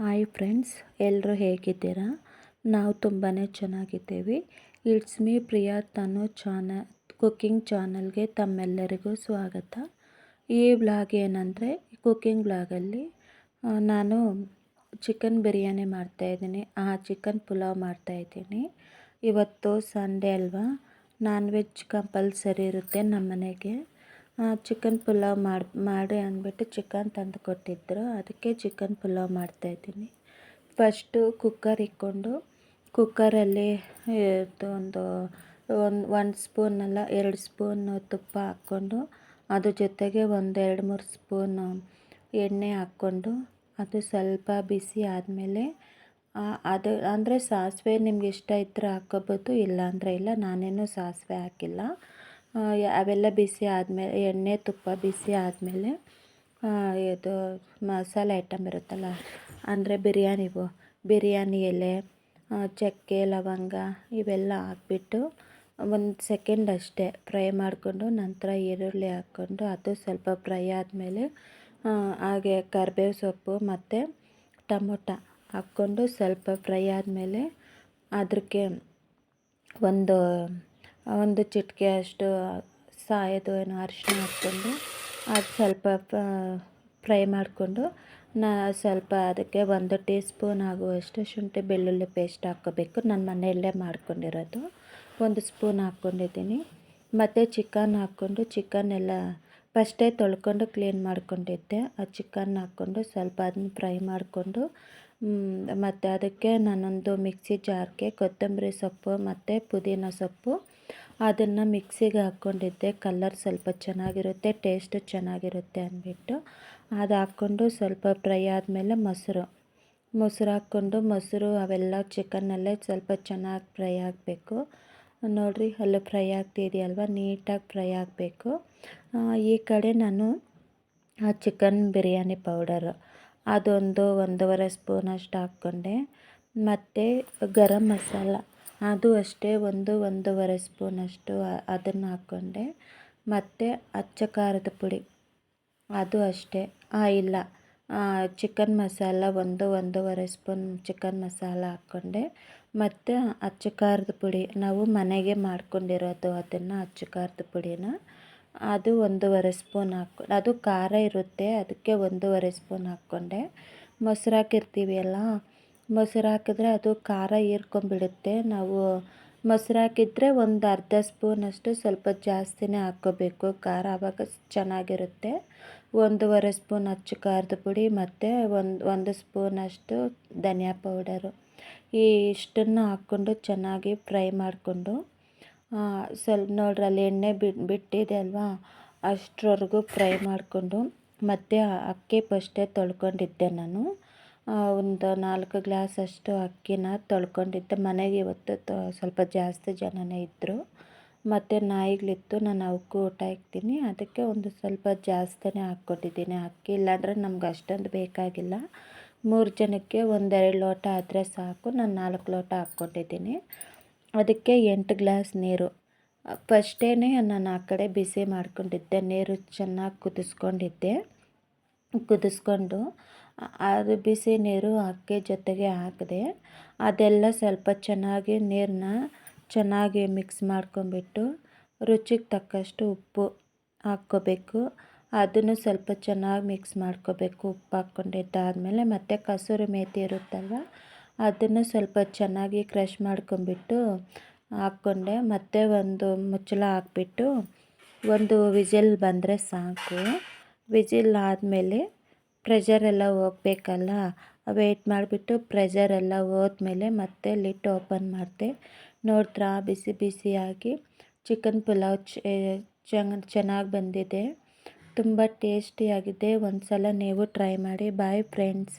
Hi friends, ಎಲ್ಲರೂ ಹೇಗಿದ್ದೀರಾ? ನಾವು ತುಂಬಾ ಚೆನ್ನಾಗಿದ್ದೇವೆ. It's me Priya Tanu cooking ಚಾನಲ್ಗೆ ತಮ್ಮೆಲ್ಲರಿಗೂ ಸ್ವಾಗತ. ಈ ವ್ಲಾಗ್ ಏನಂದರೆ, ಕುಕ್ಕಿಂಗ್ ವ್ಲಾಗಲ್ಲಿ ನಾನು ಚಿಕನ್ ಬಿರಿಯಾನಿ ಮಾಡ್ತಾಯಿದ್ದೀನಿ, ಚಿಕನ್ ಪುಲಾವ್ ಮಾಡ್ತಾಯಿದ್ದೀನಿ. ಇವತ್ತು ಸಂಡೇ ಅಲ್ವಾ, ನಾನ್ ವೆಜ್ ಕಂಪಲ್ಸರಿ ಇರುತ್ತೆ ನಮ್ಮ ಮನೆಗೆ. ಚಿಕನ್ ಪುಲಾವ್ ಮಾಡಿ ಅಂದ್ಬಿಟ್ಟು ಚಿಕನ್ ತಂದು ಕೊಟ್ಟಿದ್ದರು, ಅದಕ್ಕೆ ಚಿಕನ್ ಪುಲಾವ್ ಮಾಡ್ತಾಯಿದ್ದೀನಿ. ಫಸ್ಟು ಕುಕ್ಕರ್ ಇಕ್ಕೊಂಡು ಕುಕ್ಕರಲ್ಲಿ ಒಂದು ಸ್ಪೂನಲ್ಲ 2 ಸ್ಪೂನ್ ತುಪ್ಪ ಹಾಕ್ಕೊಂಡು ಅದ್ರ ಜೊತೆಗೆ 1-2-3 ಸ್ಪೂನ್ ಎಣ್ಣೆ ಹಾಕ್ಕೊಂಡು ಅದು ಸ್ವಲ್ಪ ಬಿಸಿ ಆದಮೇಲೆ ಅದು ಅಂದರೆ ಸಾಸಿವೆ ನಿಮ್ಗೆ ಇಷ್ಟ ಇದ್ದರೆ ಹಾಕ್ಕೋಬೋದು, ಇಲ್ಲ ಅಂದರೆ ಇಲ್ಲ. ನಾನೇನು ಸಾಸಿವೆ ಹಾಕಿಲ್ಲ. ಅವೆಲ್ಲ ಬಿಸಿ ಆದಮೇಲೆ ಎಣ್ಣೆ ತುಪ್ಪ ಬಿಸಿ ಆದಮೇಲೆ ಇದು ಮಸಾಲೆ ಐಟಮ್ ಇರುತ್ತಲ್ಲ, ಅಂದರೆ ಬಿರಿಯಾನಿ ಎಲೆ, ಚಕ್ಕೆ, ಲವಂಗ ಇವೆಲ್ಲ ಹಾಕ್ಬಿಟ್ಟು 1 ಸೆಕೆಂಡ್ ಅಷ್ಟೇ ಫ್ರೈ ಮಾಡಿಕೊಂಡು ನಂತರ ಈರುಳ್ಳಿ ಹಾಕ್ಕೊಂಡು ಅದು ಸ್ವಲ್ಪ ಫ್ರೈ ಆದಮೇಲೆ ಹಾಗೆ ಕರಿಬೇವು ಸೊಪ್ಪು ಮತ್ತು ಟೊಮೊಟೊ ಹಾಕ್ಕೊಂಡು ಸ್ವಲ್ಪ ಫ್ರೈ ಆದಮೇಲೆ ಅದಕ್ಕೆ ಒಂದು ಚಿಟಿಕೆ ಅಷ್ಟು ಅರಿಶಿನ ಹಾಕ್ಕೊಂಡು ಅದು ಸ್ವಲ್ಪ ಫ್ರೈ ಮಾಡಿಕೊಂಡು ಸ್ವಲ್ಪ ಅದಕ್ಕೆ 1 ಟೀ ಸ್ಪೂನ್ ಆಗುವಷ್ಟು ಶುಂಠಿ ಬೆಳ್ಳುಳ್ಳಿ ಪೇಸ್ಟ್ ಹಾಕ್ಕೋಬೇಕು. ನಾನು ಮನೆಯಲ್ಲೇ ಮಾಡ್ಕೊಂಡಿರೋದು 1 ಸ್ಪೂನ್ ಹಾಕ್ಕೊಂಡಿದ್ದೀನಿ. ಮತ್ತು ಚಿಕನ್ ಹಾಕ್ಕೊಂಡು ಚಿಕನ್ನೆಲ್ಲ ಫಸ್ಟೇ ತೊಳ್ಕೊಂಡು ಕ್ಲೀನ್ ಮಾಡ್ಕೊಂಡಿದ್ದೆ. ಆ ಚಿಕನ್ ಹಾಕ್ಕೊಂಡು ಸ್ವಲ್ಪ ಅದನ್ನ ಫ್ರೈ ಮಾಡಿಕೊಂಡು ಮತ್ತು ಅದಕ್ಕೆ ನಾನೊಂದು ಮಿಕ್ಸಿ ಜಾರ್ಗೆ ಕೊತ್ತಂಬರಿ ಸೊಪ್ಪು ಮತ್ತು ಪುದೀನ ಸೊಪ್ಪು ಅದನ್ನು ಮಿಕ್ಸಿಗೆ ಹಾಕ್ಕೊಂಡಿದ್ದೆ. ಕಲರ್ ಸ್ವಲ್ಪ ಚೆನ್ನಾಗಿರುತ್ತೆ, ಟೇಸ್ಟು ಚೆನ್ನಾಗಿರುತ್ತೆ ಅಂದ್ಬಿಟ್ಟು ಅದು ಹಾಕ್ಕೊಂಡು ಸ್ವಲ್ಪ ಫ್ರೈ ಆದಮೇಲೆ ಮೊಸರು ಹಾಕ್ಕೊಂಡು ಮೊಸರು ಅವೆಲ್ಲ ಚಿಕನ್ನಲ್ಲೇ ಸ್ವಲ್ಪ ಚೆನ್ನಾಗಿ ಫ್ರೈ ಆಗಬೇಕು. ನೋಡಿರಿ, ಅಲ್ಲಿ ಫ್ರೈ ಆಗ್ತಿದೆಯಲ್ವ, ನೀಟಾಗಿ ಫ್ರೈ ಆಗಬೇಕು. ಈ ಕಡೆ ನಾನು ಚಿಕನ್ ಬಿರಿಯಾನಿ ಪೌಡರು ಅದೊಂದು 1.5 ಸ್ಪೂನಷ್ಟು ಹಾಕ್ಕೊಂಡೆ. ಮತ್ತು ಗರಂ ಮಸಾಲ ಅದು ಅಷ್ಟೇ 1-1.5 ಸ್ಪೂನಷ್ಟು ಅದನ್ನು ಹಾಕ್ಕೊಂಡೆ. ಮತ್ತು ಅಚ್ಚ ಖಾರದ ಪುಡಿ ಅದು ಅಷ್ಟೇ, ಇಲ್ಲ chicken masala 1-1.5 spoon chicken masala ಹಾಕ್ಕೊಂಡೆ. ಮತ್ತು ಅಚ್ಚ ಖಾರದ ಪುಡಿ ನಾವು ಮನೆಗೆ ಮಾಡ್ಕೊಂಡಿರೋದು, ಅದನ್ನು ಅಚ್ಚ ಖಾರದ ಪುಡಿನ ಅದು 1.5 ಸ್ಪೂನ್ ಅದು ಖಾರ ಇರುತ್ತೆ, ಅದಕ್ಕೆ 1.5 ಸ್ಪೂನ್ ಹಾಕ್ಕೊಂಡೆ. ಮೊಸರು ಹಾಕಿರ್ತೀವಿ ಅಲ್ಲ, ಮೊಸರು ಹಾಕಿದ್ರೆ ಅದು ಖಾರ ಹೀರ್ಕೊಂಬಿಡುತ್ತೆ. ನಾವು ಮೊಸರು ಹಾಕಿದರೆ ಒಂದು ಅರ್ಧ ಸ್ಪೂನಷ್ಟು ಸ್ವಲ್ಪ ಜಾಸ್ತಿನೇ ಹಾಕ್ಕೋಬೇಕು ಖಾರ, ಆವಾಗ ಚೆನ್ನಾಗಿರುತ್ತೆ. 1.5 ಸ್ಪೂನ್ ಅಚ್ಚ ಖಾರದ ಪುಡಿ ಮತ್ತು ಒಂದು ಸ್ಪೂನಷ್ಟು ಧನಿಯಾ ಪೌಡರು ಇಷ್ಟನ್ನು ಹಾಕ್ಕೊಂಡು ಚೆನ್ನಾಗಿ ಫ್ರೈ ಮಾಡಿಕೊಂಡು ಸ್ವಲ್ಪ ನೋಡ್ರಿ ಅಲ್ಲಿ ಎಣ್ಣೆ ಬಿಟ್ಟಿದೆ ಅಲ್ವಾ, ಅಷ್ಟರವರೆಗೂ ಫ್ರೈ ಮಾಡಿಕೊಂಡು ಮತ್ತು ಅಕ್ಕಿ ಫಸ್ಟೇ ತೊಳ್ಕೊಂಡಿದ್ದೆ ನಾನು. ಒಂದು 4 ಗ್ಲಾಸಷ್ಟು ಅಕ್ಕಿನ ತೊಳ್ಕೊಂಡಿದ್ದೆ. ಮನೆಗೆ ಇವತ್ತು ಸ್ವಲ್ಪ ಜಾಸ್ತಿ ಜನನೇ ಇದ್ದರು ಮತ್ತು ನಾಯಿಗಳಿತ್ತು, ನಾನು ಅವಕ್ಕೂ ಊಟ ಇಕ್ತೀನಿ, ಅದಕ್ಕೆ ಒಂದು ಸ್ವಲ್ಪ ಜಾಸ್ತಿನೇ ಹಾಕ್ಕೊಟ್ಟಿದ್ದೀನಿ ಅಕ್ಕಿ. ಇಲ್ಲಾಂದರೆ ನಮ್ಗೆ ಅಷ್ಟೊಂದು ಬೇಕಾಗಿಲ್ಲ. 3 ಜನಕ್ಕೆ 1-2 ಲೋಟ ಆದರೆ ಸಾಕು. ನಾನು 4 ಲೋಟ ಹಾಕ್ಕೊಟ್ಟಿದ್ದೀನಿ. ಅದಕ್ಕೆ 8 ಗ್ಲಾಸ್ ನೀರು ಫಸ್ಟೇ ನಾನು ಆ ಕಡೆ ಬಿಸಿ ಮಾಡ್ಕೊಂಡಿದ್ದೆ. ನೀರು ಚೆನ್ನಾಗಿ ಕುದಿಸ್ಕೊಂಡು ಅದು ಬಿಸಿ ನೀರು ಅಕ್ಕಿ ಜೊತೆಗೆ ಹಾಕಿದೆ. ಅದೆಲ್ಲ ಸ್ವಲ್ಪ ಚೆನ್ನಾಗಿ ನೀರನ್ನ ಚೆನ್ನಾಗಿ ಮಿಕ್ಸ್ ಮಾಡ್ಕೊಂಬಿಟ್ಟು ರುಚಿಗೆ ತಕ್ಕಷ್ಟು ಉಪ್ಪು ಹಾಕ್ಕೋಬೇಕು. ಅದನ್ನು ಸ್ವಲ್ಪ ಚೆನ್ನಾಗಿ ಮಿಕ್ಸ್ ಮಾಡ್ಕೋಬೇಕು. ಉಪ್ಪು ಹಾಕ್ಕೊಂಡಿದ್ದಾದಮೇಲೆ ಮತ್ತು ಕಸೂರಿ ಮೇಥಿ ಇರುತ್ತಲ್ವ, ಅದನ್ನು ಸ್ವಲ್ಪ ಚೆನ್ನಾಗಿ ಕ್ರಷ್ ಮಾಡ್ಕೊಂಬಿಟ್ಟು ಹಾಕ್ಕೊಂಡೆ. ಮತ್ತು ಒಂದು ಮುಚ್ಚಳ ಹಾಕ್ಬಿಟ್ಟು ಒಂದು ವಿಸಿಲ್ ಬಂದರೆ ಸಾಕು. ವಿಸಿಲ್ ಆದಮೇಲೆ ಪ್ರೆಷರೆಲ್ಲ ಹೋಗಬೇಕಲ್ಲ, ವೆಯ್ಟ್ ಮಾಡಿಬಿಟ್ಟು ಪ್ರೆಷರೆಲ್ಲ ಹೋದ್ಮೇಲೆ ಮತ್ತೆ ಲಿಡ್ ಓಪನ್ ಮಾಡಿದೆ. ನೋಡಿದ್ರಾ, ಬಿಸಿ ಬಿಸಿಯಾಗಿ ಚಿಕನ್ ಪುಲಾವ್ ಚೆನ್ನಾಗಿ ಬಂದಿದೆ, ತುಂಬ ಟೇಸ್ಟಿಯಾಗಿದೆ. ಒಂದು ಸಲ ನೀವು ಟ್ರೈ ಮಾಡಿ. Bye friends.